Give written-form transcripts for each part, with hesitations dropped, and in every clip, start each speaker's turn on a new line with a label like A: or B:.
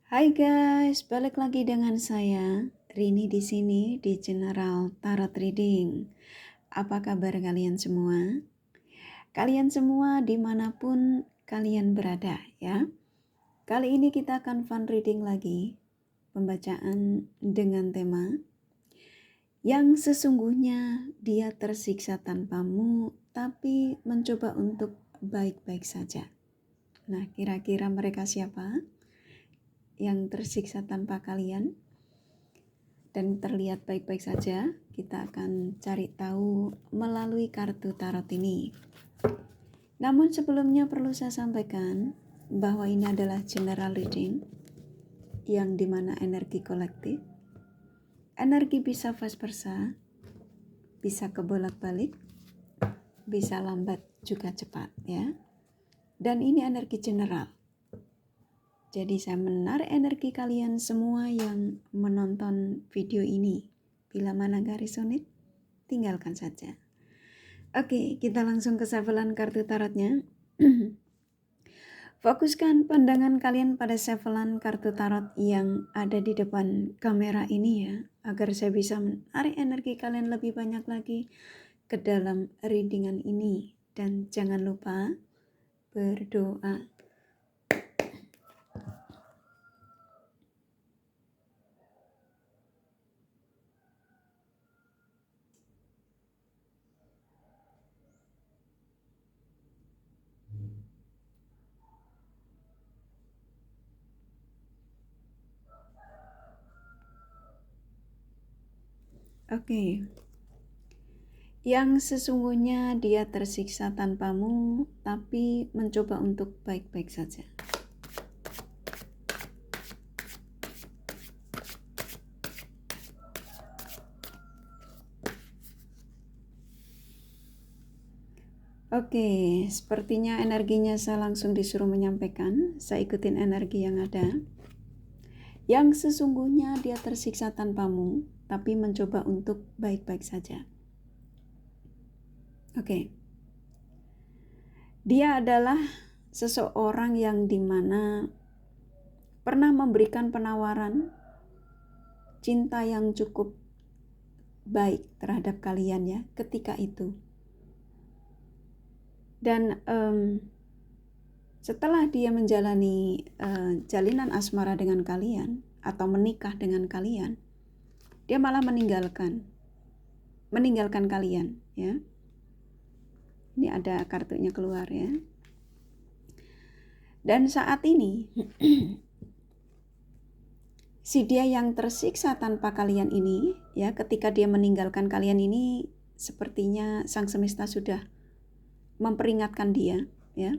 A: Hai guys, balik lagi dengan saya Rini di sini di General Tarot Reading. Apa kabar kalian semua? Kalian semua dimanapun kalian berada ya. Kali ini kita akan fun reading lagi, pembacaan dengan tema yang sesungguhnya dia tersiksa tanpamu, tapi mencoba untuk baik-baik saja. Nah, kira-kira mereka siapa yang tersiksa tanpa kalian dan terlihat baik-baik saja? Kita akan cari tahu melalui kartu tarot ini. Namun sebelumnya perlu saya sampaikan bahwa ini adalah general reading yang dimana energi kolektif. Energi bisa vice versa, bisa kebolak-balik, bisa lambat juga cepat ya. Dan ini energi general. Jadi saya menarik energi kalian semua yang menonton video ini. Bila mana gak resonate, tinggalkan saja. Oke, kita langsung ke shufflean kartu tarotnya. Fokuskan pandangan kalian pada shufflean kartu tarot yang ada di depan kamera ini ya, agar saya bisa menarik energi kalian lebih banyak lagi ke dalam readingan ini. Dan jangan lupa berdoa. Oke. Yang sesungguhnya dia tersiksa tanpamu, tapi mencoba untuk baik-baik saja. Oke, sepertinya energinya saya langsung disuruh menyampaikan. Saya ikutin energi yang ada. Yang sesungguhnya dia tersiksa tanpamu, tapi mencoba untuk baik-baik saja. Oke. Dia adalah seseorang yang dimana pernah memberikan penawaran cinta yang cukup baik terhadap kalian ya ketika itu. Dan setelah dia menjalani jalinan asmara dengan kalian atau menikah dengan kalian, dia malah meninggalkan kalian ya. Ini ada kartunya keluar ya. Dan saat ini si dia yang tersiksa tanpa kalian ini ya, ketika dia meninggalkan kalian ini, sepertinya sang semesta sudah memperingatkan dia ya.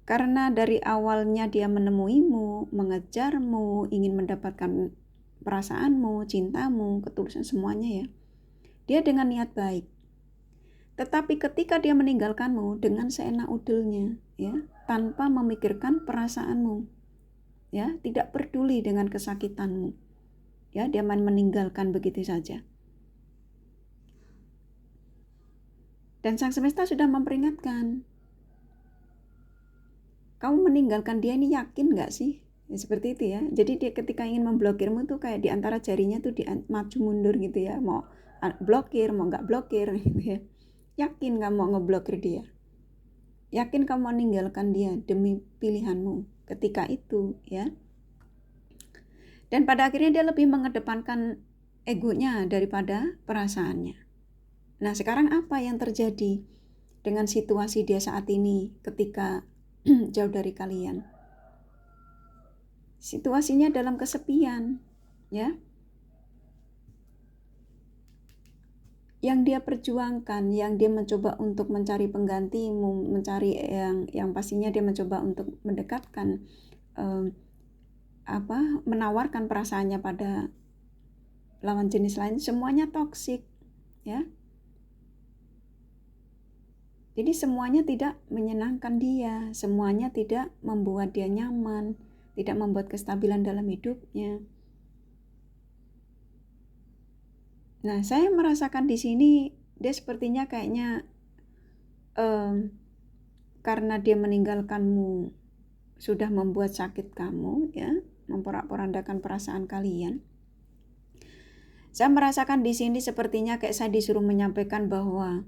A: Karena dari awalnya dia menemuimu, mengejarmu, ingin mendapatkan perasaanmu, cintamu, ketulusan semuanya ya. Dia dengan niat baik. Tetapi ketika dia meninggalkanmu dengan seenak udelnya ya, tanpa memikirkan perasaanmu. Ya, tidak peduli dengan kesakitanmu. Ya, dia meninggalkan begitu saja. Dan sang semesta sudah memperingatkan. Kamu meninggalkan dia ini yakin gak sih? Ya, seperti itu ya. Jadi dia ketika ingin memblokirmu tuh kayak di antara jarinya tuh maju mundur gitu ya. Mau blokir, mau gak blokir gitu ya. Yakin kamu mau ngeblokir dia? Yakin kamu meninggalkan dia demi pilihanmu ketika itu ya. Dan pada akhirnya dia lebih mengedepankan egonya daripada perasaannya. Nah, sekarang apa yang terjadi dengan situasi dia saat ini ketika jauh dari kalian? Situasinya dalam kesepian, ya. Yang dia perjuangkan, yang dia mencoba untuk mencari penggantimu, mencari yang pastinya dia mencoba untuk mendekatkan, menawarkan perasaannya pada lawan jenis lain, semuanya toksik, ya. Jadi semuanya tidak menyenangkan dia, semuanya tidak membuat dia nyaman, tidak membuat kestabilan dalam hidupnya. Nah, saya merasakan di sini dia sepertinya kayaknya karena dia meninggalkanmu sudah membuat sakit kamu, ya, memporak-porandakan perasaan kalian. Saya merasakan di sini sepertinya kayak saya disuruh menyampaikan bahwa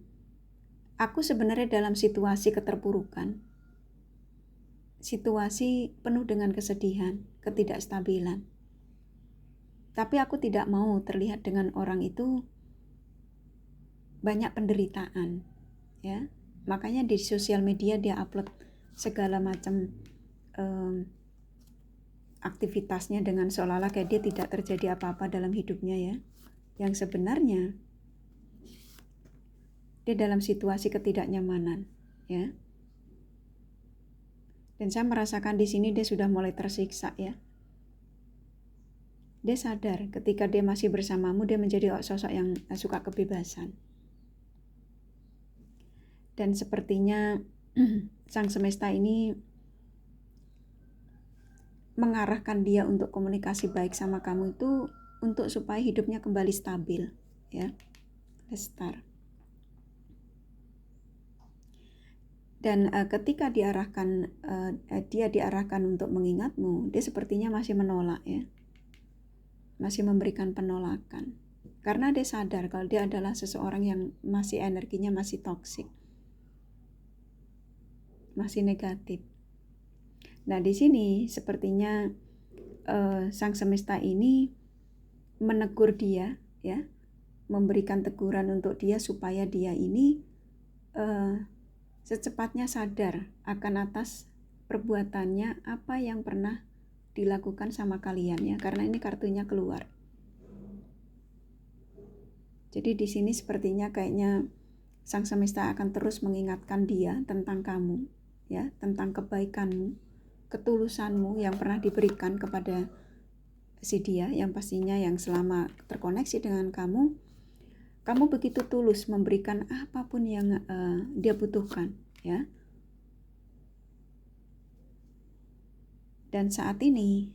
A: aku sebenarnya dalam situasi keterpurukan, situasi penuh dengan kesedihan, ketidakstabilan. Tapi aku tidak mau terlihat dengan orang itu banyak penderitaan, ya. Makanya di sosial media dia upload segala macam aktivitasnya dengan seolah-olah kayak dia tidak terjadi apa-apa dalam hidupnya, ya. Yang sebenarnya dia dalam situasi ketidaknyamanan, ya. Dan saya merasakan di sini dia sudah mulai tersiksa, ya. Dia sadar ketika dia masih bersamamu, dia menjadi sosok yang suka kebebasan. Dan sepertinya sang semesta ini mengarahkan dia untuk komunikasi baik sama kamu itu untuk supaya hidupnya kembali stabil, ya, Lestar. Dan ketika dia diarahkan untuk mengingatmu, dia sepertinya masih menolak, ya, masih memberikan penolakan, karena dia sadar kalau dia adalah seseorang yang masih energinya masih toksik, masih negatif. Nah, di sini sepertinya sang semesta ini menegur dia, ya, memberikan teguran untuk dia supaya dia ini secepatnya sadar akan atas perbuatannya apa yang pernah dilakukan sama kalian, ya, karena ini kartunya keluar. Jadi di sini sepertinya kayaknya sang semesta akan terus mengingatkan dia tentang kamu, ya, tentang kebaikanmu, ketulusanmu yang pernah diberikan kepada si dia, yang pastinya yang selama terkoneksi dengan kamu begitu tulus memberikan apapun yang dia butuhkan, ya. Dan saat ini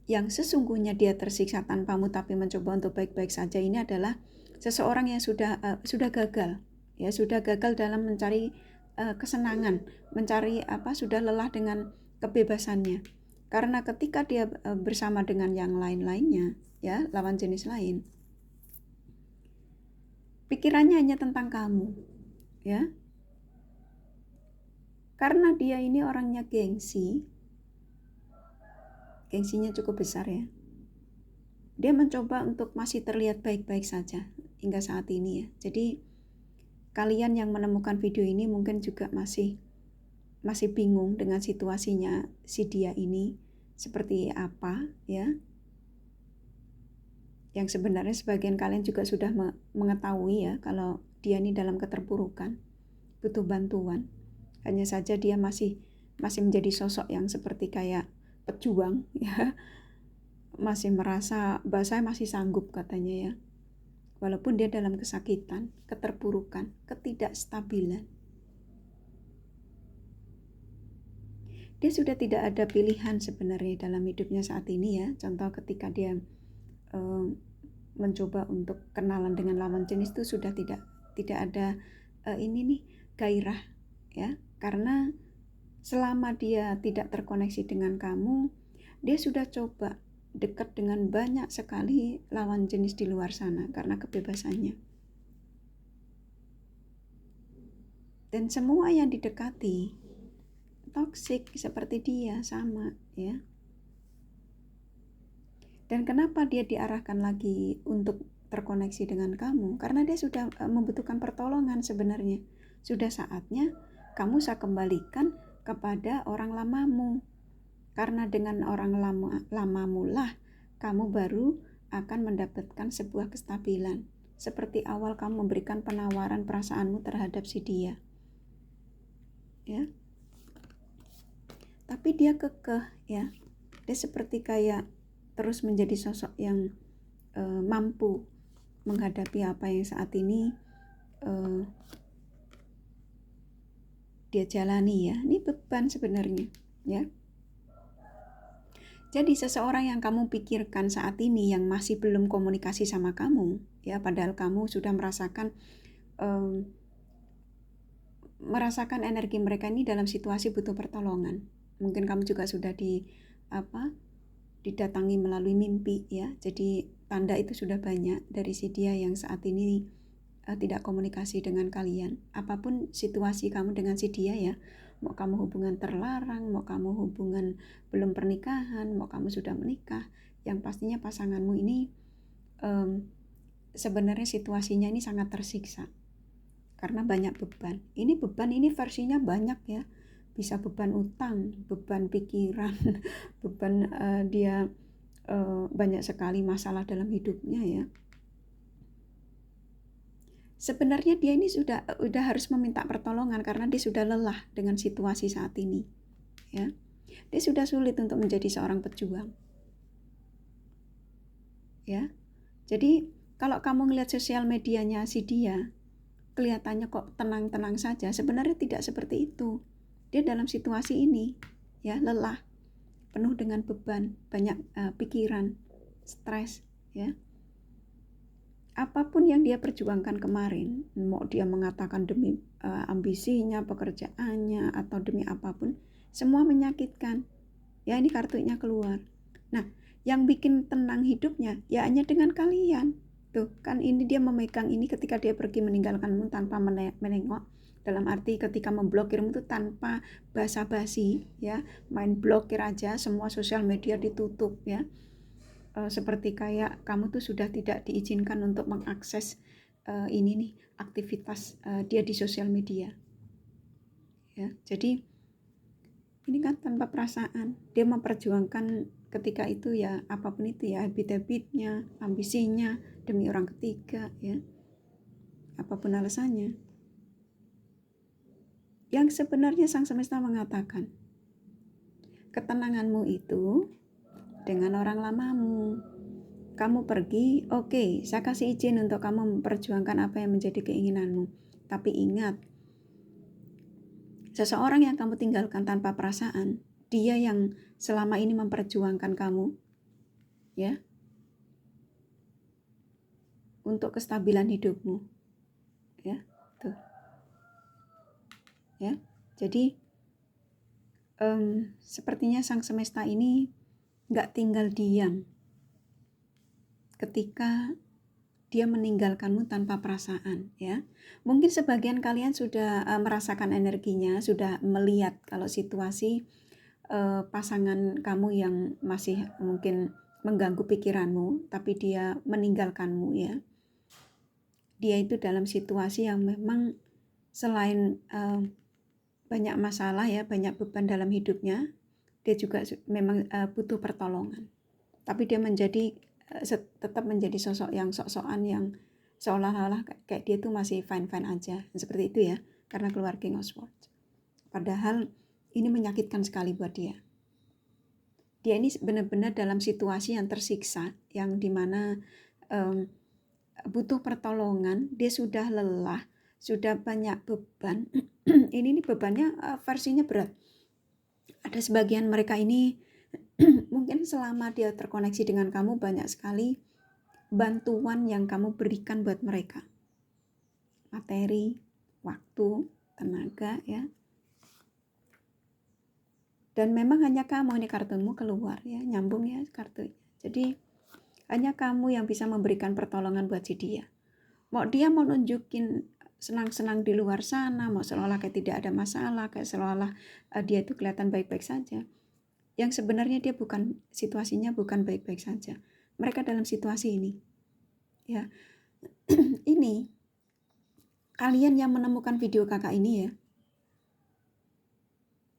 A: yang sesungguhnya dia tersiksa tanpamu tapi mencoba untuk baik-baik saja ini adalah seseorang yang sudah gagal, ya, sudah gagal dalam mencari kesenangan, mencari sudah lelah dengan kebebasannya. Karena ketika dia bersama dengan yang lain-lainnya, ya, lawan jenis lain, pikirannya hanya tentang kamu, ya. Karena dia ini orangnya gengsinya cukup besar, ya. Dia mencoba untuk masih terlihat baik-baik saja hingga saat ini, ya. Jadi kalian yang menemukan video ini mungkin juga masih bingung dengan situasinya si dia ini seperti apa, ya. Yang sebenarnya sebagian kalian juga sudah mengetahui, ya, kalau dia ini dalam keterpurukan, butuh bantuan. Hanya saja dia masih menjadi sosok yang seperti kayak pejuang, ya. Masih merasa bahwa saya masih sanggup, katanya, ya. Walaupun dia dalam kesakitan, keterpurukan, ketidakstabilan. Dia sudah tidak ada pilihan sebenarnya dalam hidupnya saat ini, ya. Contoh ketika dia mencoba untuk kenalan dengan lawan jenis itu sudah tidak ada gairah, ya. Karena selama dia tidak terkoneksi dengan kamu, dia sudah coba dekat dengan banyak sekali lawan jenis di luar sana karena kebebasannya. Dan semua yang didekati toksik seperti dia, sama, ya. Dan kenapa dia diarahkan lagi untuk terkoneksi dengan kamu? Karena dia sudah membutuhkan pertolongan sebenarnya. Sudah saatnya kamu saya kembalikan kepada orang lamamu. Karena dengan orang lamamu lah kamu baru akan mendapatkan sebuah kestabilan. Seperti awal kamu memberikan penawaran perasaanmu terhadap si dia, ya. Tapi dia kekeh, ya. Dia seperti kayak terus menjadi sosok yang mampu menghadapi apa yang saat ini dia jalani, ya. Ini beban sebenarnya, ya. Jadi seseorang yang kamu pikirkan saat ini yang masih belum komunikasi sama kamu, ya, padahal kamu sudah merasakan energi mereka ini dalam situasi butuh pertolongan, mungkin kamu juga sudah didatangi melalui mimpi ya. Jadi tanda itu sudah banyak dari si dia yang saat ini tidak komunikasi dengan kalian. Apapun situasi kamu dengan si dia ya, mau kamu hubungan terlarang, mau kamu hubungan belum pernikahan, mau kamu sudah menikah, yang pastinya pasanganmu ini sebenarnya situasinya ini sangat tersiksa karena banyak beban. Ini beban ini versinya banyak ya, bisa beban utang, beban pikiran, beban dia banyak sekali masalah dalam hidupnya ya. Sebenarnya dia ini sudah harus meminta pertolongan karena dia sudah lelah dengan situasi saat ini ya. Dia sudah sulit untuk menjadi seorang pejuang ya. Jadi kalau kamu ngelihat sosial medianya si dia, kelihatannya kok tenang-tenang saja, sebenarnya tidak seperti itu. Dia dalam situasi ini ya, lelah, penuh dengan beban, banyak pikiran, stres ya. Apapun yang dia perjuangkan kemarin, mau dia mengatakan demi ambisinya, pekerjaannya, atau demi apapun, semua menyakitkan. Ya, ini kartunya keluar. Nah, yang bikin tenang hidupnya ya hanya dengan kalian. Tuh, kan ini dia memegang ini ketika dia pergi meninggalkanmu tanpa menengok. Dalam arti ketika memblokirmu itu tanpa basa-basi ya, main blokir aja, semua sosial media ditutup ya. Seperti kayak kamu tuh sudah tidak diizinkan untuk mengakses ini nih aktivitas dia di sosial media ya. Jadi ini kan tanpa perasaan, dia memperjuangkan ketika itu ya, apapun itu ya, habit-habitnya, ambisinya demi orang ketiga ya, apapun alasannya. Yang sebenarnya sang semesta mengatakan ketenanganmu itu dengan orang lamamu. Kamu pergi, oke, saya kasih izin untuk kamu memperjuangkan apa yang menjadi keinginanmu. Tapi ingat, seseorang yang kamu tinggalkan tanpa perasaan, dia yang selama ini memperjuangkan kamu, ya, untuk kestabilan hidupmu, ya, tuh, ya. Jadi, sepertinya sang semesta ini nggak tinggal diam ketika dia meninggalkanmu tanpa perasaan ya. Mungkin sebagian kalian sudah merasakan energinya, sudah melihat kalau situasi pasangan kamu yang masih mungkin mengganggu pikiranmu, tapi dia meninggalkanmu ya. Dia itu dalam situasi yang memang selain banyak masalah ya, banyak beban dalam hidupnya, dia juga memang butuh pertolongan. Tapi dia tetap menjadi sosok yang sok-sokan yang seolah-olah kayak dia tuh masih fine-fine aja. Seperti itu ya, karena keluar King of Swords. Padahal ini menyakitkan sekali buat dia. Dia ini benar-benar dalam situasi yang tersiksa, yang dimana butuh pertolongan, dia sudah lelah, sudah banyak beban. Ini bebannya versinya berat. Ada sebagian mereka ini mungkin selama dia terkoneksi dengan kamu banyak sekali bantuan yang kamu berikan buat mereka. Materi, waktu, tenaga ya. Dan memang hanya kamu, ini kartumu keluar ya, nyambung ya kartunya. Jadi hanya kamu yang bisa memberikan pertolongan buat si dia. Dia mau nunjukin senang-senang di luar sana, mau seolah kayak tidak ada masalah, kayak seolah dia itu kelihatan baik-baik saja. Yang sebenarnya dia situasinya bukan baik-baik saja. Mereka dalam situasi ini. Ya. Ini kalian yang menemukan video kakak ini ya.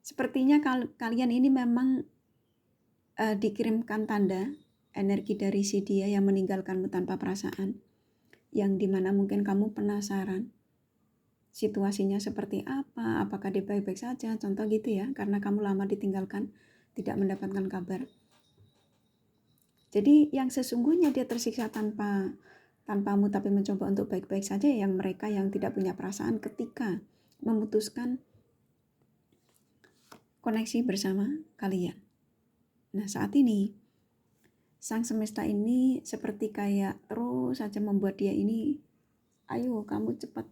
A: Sepertinya kalian ini memang dikirimkan tanda energi dari si dia yang meninggalkanmu tanpa perasaan. Yang dimana mungkin kamu penasaran situasinya seperti apa, apakah dia baik-baik saja, contoh gitu ya, karena kamu lama ditinggalkan, tidak mendapatkan kabar. Jadi yang sesungguhnya dia tersiksa tanpamu tapi mencoba untuk baik-baik saja, yang mereka yang tidak punya perasaan ketika memutuskan koneksi bersama kalian. Nah saat ini sang semesta ini seperti kayak terus saja membuat dia ini, ayo kamu cepat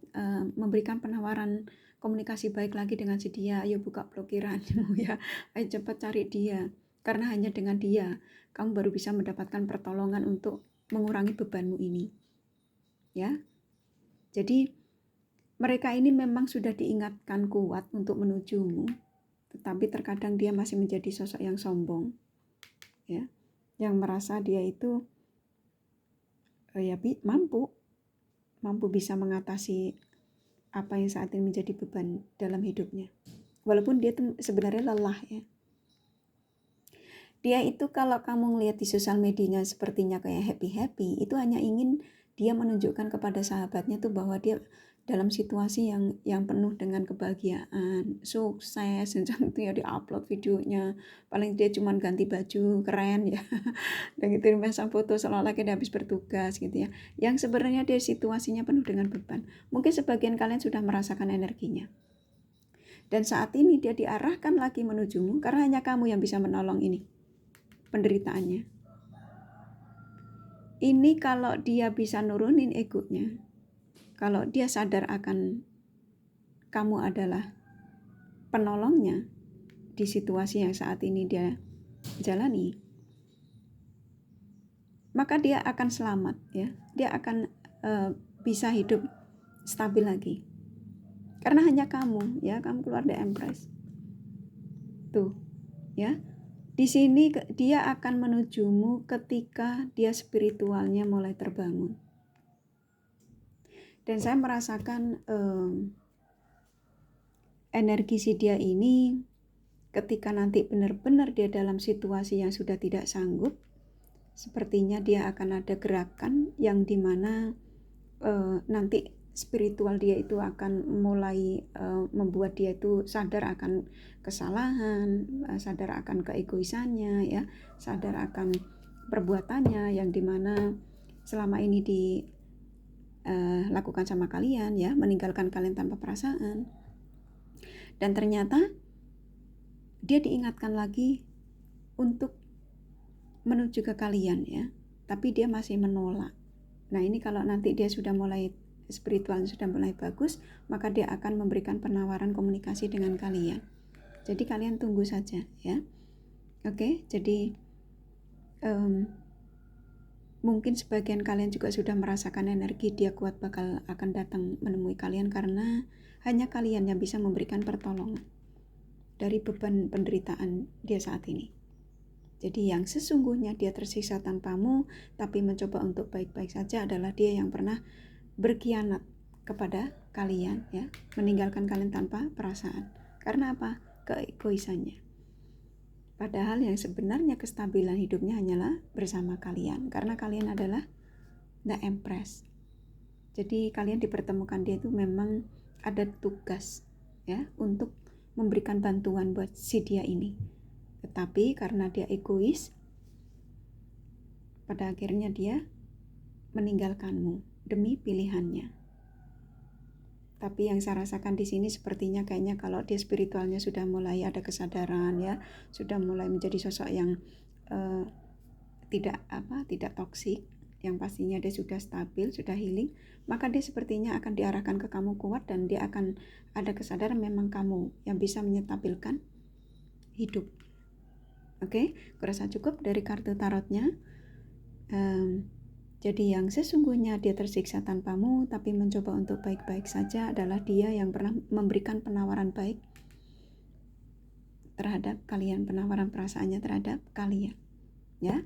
A: memberikan penawaran komunikasi baik lagi dengan si dia. Ayo buka blokiranmu ya, ayo cepat cari dia, karena hanya dengan dia kamu baru bisa mendapatkan pertolongan untuk mengurangi bebanmu ini ya. Jadi mereka ini memang sudah diingatkan kuat untuk menujumu, tetapi terkadang dia masih menjadi sosok yang sombong ya, yang merasa dia itu mampu bisa mengatasi apa yang saat ini menjadi beban dalam hidupnya. Walaupun dia sebenarnya lelah ya. Dia itu kalau kamu ngelihat di sosial medianya sepertinya kayak happy-happy, itu hanya ingin dia menunjukkan kepada sahabatnya tuh bahwa dia dalam situasi yang penuh dengan kebahagiaan, sukses, dan itu ya di-upload videonya. Paling dia cuma ganti baju keren ya. Dan itu masang foto seolah-olah dia habis bertugas gitu ya. Yang sebenarnya dia situasinya penuh dengan beban. Mungkin sebagian kalian sudah merasakan energinya. Dan saat ini dia diarahkan lagi menujumu karena hanya kamu yang bisa menolong ini penderitaannya. Ini kalau dia bisa nurunin egonya, kalau dia sadar akan kamu adalah penolongnya di situasi yang saat ini dia jalani, maka dia akan selamat ya. Dia akan bisa hidup stabil lagi. Karena hanya kamu ya, kamu keluar dari Empress. Tuh ya. Di sini dia akan menujumu ketika dia spiritualnya mulai terbangun. Dan saya merasakan energi si dia ini ketika nanti benar-benar dia dalam situasi yang sudah tidak sanggup, sepertinya dia akan ada gerakan yang dimana nanti spiritual dia itu akan mulai membuat dia itu sadar akan kesalahan, sadar akan keegoisannya ya, sadar akan perbuatannya yang dimana selama ini dilakukan sama kalian ya, meninggalkan kalian tanpa perasaan. Dan ternyata dia diingatkan lagi untuk menuju ke kalian ya, tapi dia masih menolak. Nah ini kalau nanti dia sudah mulai spiritualnya sudah mulai bagus, maka dia akan memberikan penawaran komunikasi dengan kalian. Jadi kalian tunggu saja ya. Oke, jadi mungkin sebagian kalian juga sudah merasakan energi dia kuat bakal akan datang menemui kalian karena hanya kalian yang bisa memberikan pertolongan dari beban penderitaan dia saat ini. Jadi yang sesungguhnya dia tersiksa tanpamu, tapi mencoba untuk baik-baik saja adalah dia yang pernah berkhianat kepada kalian ya, meninggalkan kalian tanpa perasaan. Karena apa? Keegoisannya. Padahal yang sebenarnya kestabilan hidupnya hanyalah bersama kalian, karena kalian adalah the Empress. Jadi kalian dipertemukan dia itu memang ada tugas ya untuk memberikan bantuan buat si dia ini. Tetapi karena dia egois, pada akhirnya dia meninggalkanmu demi pilihannya. Tapi yang saya rasakan di sini sepertinya kayaknya kalau dia spiritualnya sudah mulai ada kesadaran ya, sudah mulai menjadi sosok yang tidak toksik, yang pastinya dia sudah stabil, sudah healing, maka dia sepertinya akan diarahkan ke kamu kuat dan dia akan ada kesadaran memang kamu yang bisa menyetabilkan hidup. Oke, kurasa cukup dari kartu tarotnya. Jadi yang sesungguhnya dia tersiksa tanpamu, tapi mencoba untuk baik-baik saja adalah dia yang pernah memberikan penawaran baik terhadap kalian, penawaran perasaannya terhadap kalian. Ya,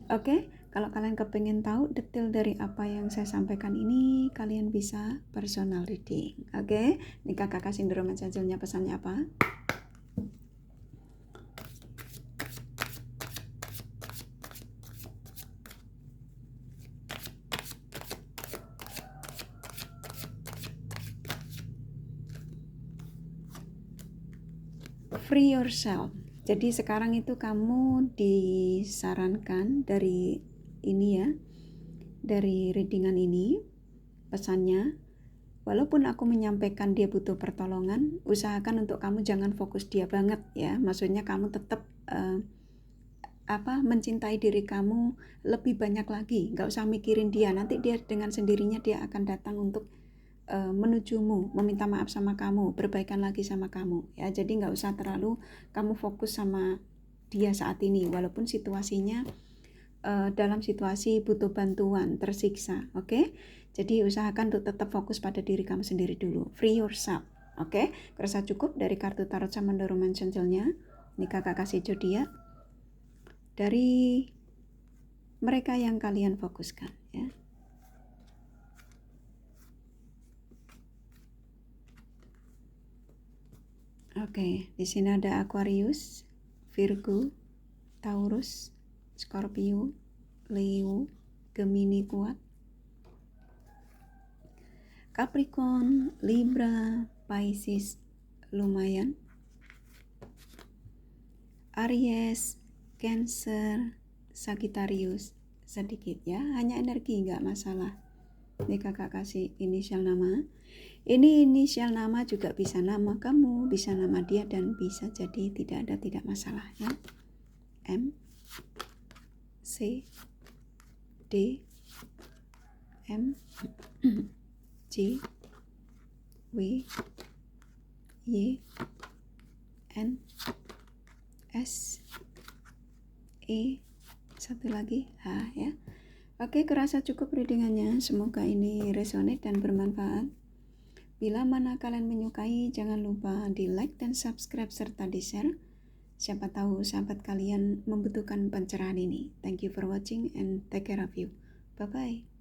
A: oke. Kalau kalian kepengen tahu detail dari apa yang saya sampaikan ini, kalian bisa personal reading. Oke, ini kakak sindrom Angelnya pesannya apa? Free yourself. Jadi sekarang itu kamu disarankan dari ini ya, dari readingan ini, pesannya, walaupun aku menyampaikan dia butuh pertolongan, usahakan untuk kamu jangan fokus dia banget ya. Maksudnya kamu tetap mencintai diri kamu lebih banyak lagi, nggak usah mikirin dia. Nanti dia dengan sendirinya dia akan datang untuk menujumu, meminta maaf sama kamu, berbaikan lagi sama kamu ya. Jadi nggak usah terlalu kamu fokus sama dia saat ini, walaupun situasinya dalam situasi butuh bantuan, tersiksa, oke? Jadi usahakan untuk tetap fokus pada diri kamu sendiri dulu, free yourself, oke? Kerasa cukup dari kartu tarot Samudra Romance Angel-nya. Ini kakak kasih zodiak dari mereka yang kalian fokuskan ya. Oke, di sini ada Aquarius, Virgo, Taurus, Scorpio, Leo, Gemini kuat, Capricorn, Libra, Pisces lumayan, Aries, Cancer, Sagittarius sedikit ya, hanya energi nggak masalah. Ini kakak kasih inisial nama. Ini inisial nama juga bisa nama kamu, bisa nama dia, dan bisa jadi tidak masalah ya. M, C, D, M, J, W, Y, N, S, E, satu lagi H ya. Oke, kerasa cukup readingannya. Semoga ini resonate dan bermanfaat. Bila mana kalian menyukai, jangan lupa di like dan subscribe serta di share. Siapa tahu sahabat kalian membutuhkan pencerahan ini. Thank you for watching and take care of you. Bye-bye.